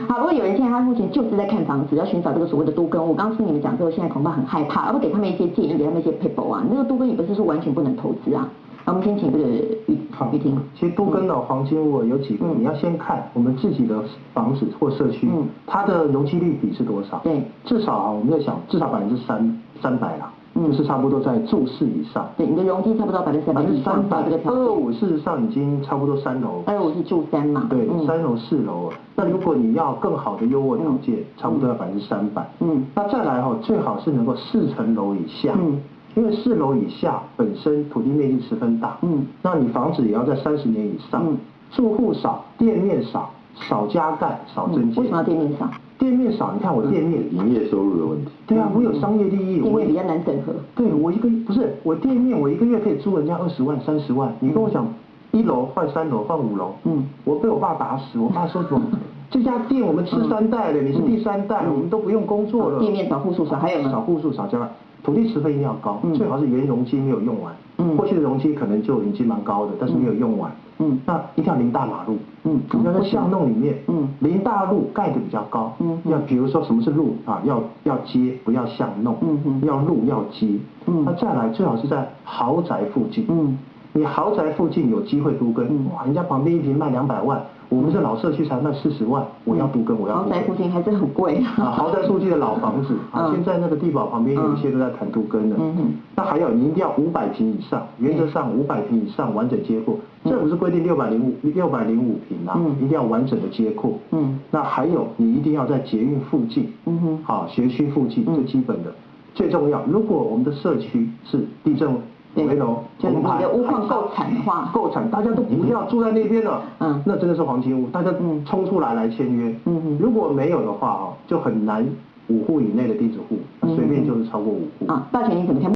好，如果有人现在他目前就是在看房子，要寻找这个所谓的都更，我刚听你们讲之后，现在恐怕很害怕，要不给他们一些建议，给他们一些 paper 啊。那个都更也不是说完全不能投资啊。那我们先请这个玉婷。其实都更的黄金屋有几个，你要先看我们自己的房子或社区，它的容积率比是多少？对，至少啊，我们在想至少300%啦。就是差不多在住室以上，对，你的容积差不多300%以上到这个条件。225事实上已经差不多3楼，225是住3嘛？对，3楼4楼。那如果你要更好的优渥条件，差不多要300%。那再来最好是能够4层楼以下。因为4楼以下本身土地面积十分大。那你房子也要在30年以上。住户少，店面少，少加盖，少增建。为什么要店面少？店面少，你看我店面营业收入的问题。对啊，我有商业利益，店面比较难整合。对，我店面，我一个月可以租人家20万、30万。你跟我讲，1楼换3楼换5楼，我被我爸打死。我爸说什么？这家店我们吃3代了，你是第3代，我们都不用工作了。店面少，户数少，还有呢？少户数少加上土地持分一定要高，最好是原容积没有用完。过去的容积可能就已经蛮高的，但是没有用完。那一定要临大马路。要在巷弄里面。临大路盖的比较高。要比如说什么是路啊？要街，不要巷弄。要路要街。那再来最好是在豪宅附近。你豪宅附近有机会都更，哇，人家旁边一坪卖200万，我们这老社区才卖40万，我要都更，我要都更。豪宅附近还是很贵啊。豪宅附近的老房子啊，现在那个地保旁边有一些都在谈都更的。那还有你一定要500坪以上，原则上500坪以上完整接廓，政府是规定605坪啊，一定要完整的接廓。那还有你一定要在捷运附近，好，学区附近最基本的，最重要。如果我们的社区是地震危楼，就你的屋况够惨的话，够惨，大家都不要住在那边了。那真的是黄金屋，大家冲出来签约。如果没有的话就很难5户以内的地主户，随便就是超过5户。大权你怎么看？